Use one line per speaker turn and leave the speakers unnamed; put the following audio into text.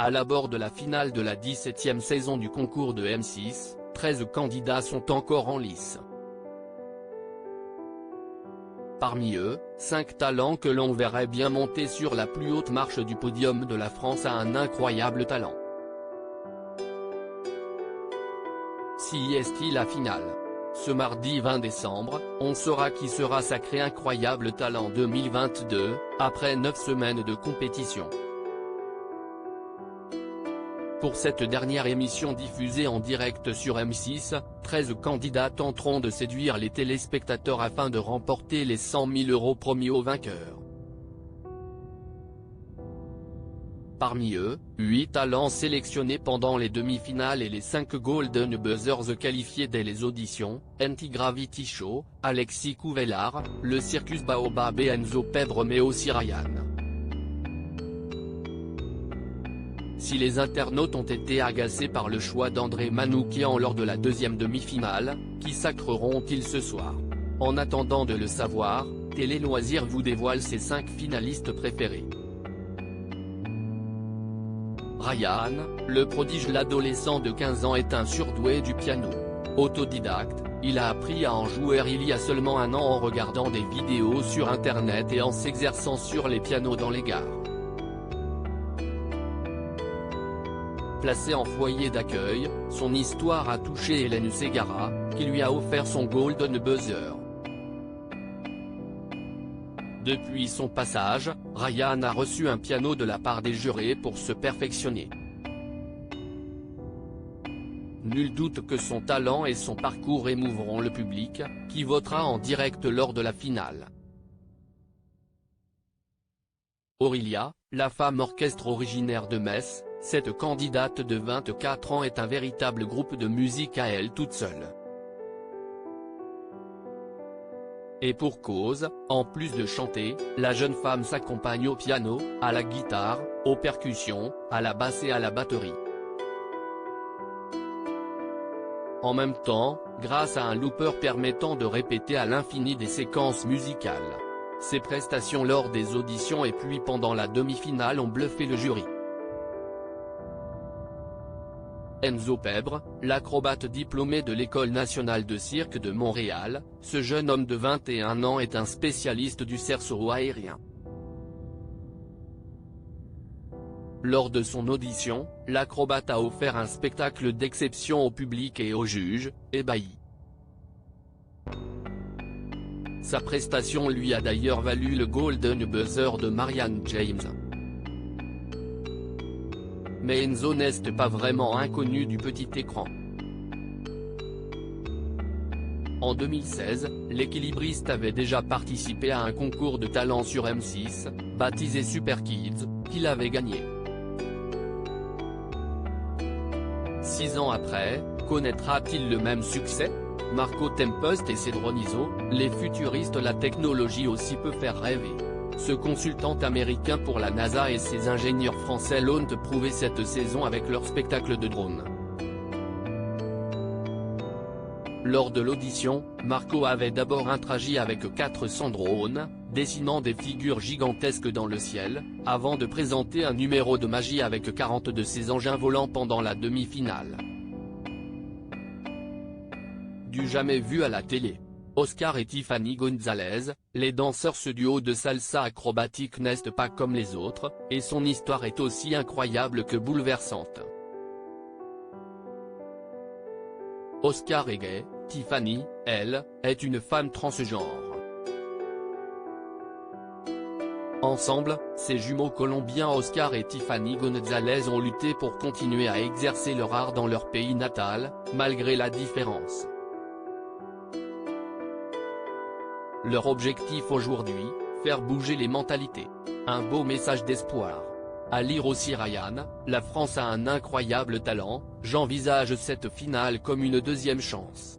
À l'abord de la finale de la 17e saison du concours de M6, 13 candidats sont encore en lice. Parmi eux, 5 talents que l'on verrait bien monter sur la plus haute marche du podium de la France à un incroyable talent. Si est-il la finale? Ce mardi 20 décembre, on saura qui sera sacré incroyable talent 2022, après 9 semaines de compétition. Pour cette dernière émission diffusée en direct sur M6, 13 candidats tenteront de séduire les téléspectateurs afin de remporter les 100 000 € promis aux vainqueurs. Parmi eux, 8 talents sélectionnés pendant les demi-finales et les 5 Golden Buzzers qualifiés dès les auditions, Anti-Gravity Show, Alexis Couvellard, le Circus Baobab et Enzo Pèbre mais aussi Ryan. Si les internautes ont été agacés par le choix d'André Manoukian lors de la deuxième demi-finale, qui sacreront-ils ce soir? En attendant de le savoir, Télé Loisirs vous dévoile ses 5 finalistes préférés. Ryan, le prodige. L'adolescent de 15 ans est un surdoué du piano. Autodidacte, il a appris à en jouer il y a seulement un an en regardant des vidéos sur internet et en s'exerçant sur les pianos dans les gares. Placé en foyer d'accueil, son histoire a touché Hélène Ségara, qui lui a offert son Golden Buzzer. Depuis son passage, Ryan a reçu un piano de la part des jurés pour se perfectionner. Nul doute que son talent et son parcours émouvront le public, qui votera en direct lors de la finale. Aurélia, la femme orchestre originaire de Metz, cette candidate de 24 ans est un véritable groupe de musique à elle toute seule. Et pour cause, en plus de chanter, la jeune femme s'accompagne au piano, à la guitare, aux percussions, à la basse et à la batterie. En même temps, grâce à un looper permettant de répéter à l'infini des séquences musicales. Ses prestations lors des auditions et puis pendant la demi-finale ont bluffé le jury. Enzo Pèbre, l'acrobate diplômé de l'École nationale de cirque de Montréal, ce jeune homme de 21 ans est un spécialiste du cerceau aérien. Lors de son audition, l'acrobate a offert un spectacle d'exception au public et aux juges, ébahis. Sa prestation lui a d'ailleurs valu le Golden Buzzer de Marianne James. Mais Enzo n'est pas vraiment inconnu du petit écran. En 2016, l'équilibriste avait déjà participé à un concours de talent sur M6, baptisé Super Kids, qu'il avait gagné. 6 ans après, connaîtra-t-il le même succès? Marco Tempest et Cédronizo, les futuristes. La technologie aussi peut faire rêver. Ce consultant américain pour la NASA et ses ingénieurs français l'ont prouvé cette saison avec leur spectacle de drone. Lors de l'audition, Marco avait d'abord interagi avec 400 drones, dessinant des figures gigantesques dans le ciel, avant de présenter un numéro de magie avec 40 de ses engins volants pendant la demi-finale. Du jamais vu à la télé. Oscar et Tiffany Gonzalez, les danseurs. Ce duo de salsa acrobatique n'est pas comme les autres, et son histoire est aussi incroyable que bouleversante. Oscar est gay, Tiffany, elle, est une femme transgenre. Ensemble, ces jumeaux colombiens Oscar et Tiffany Gonzalez ont lutté pour continuer à exercer leur art dans leur pays natal, malgré la différence. Leur objectif aujourd'hui, faire bouger les mentalités. Un beau message d'espoir. À lire aussi Ryan, la France a un incroyable talent, j'envisage cette finale comme une deuxième chance.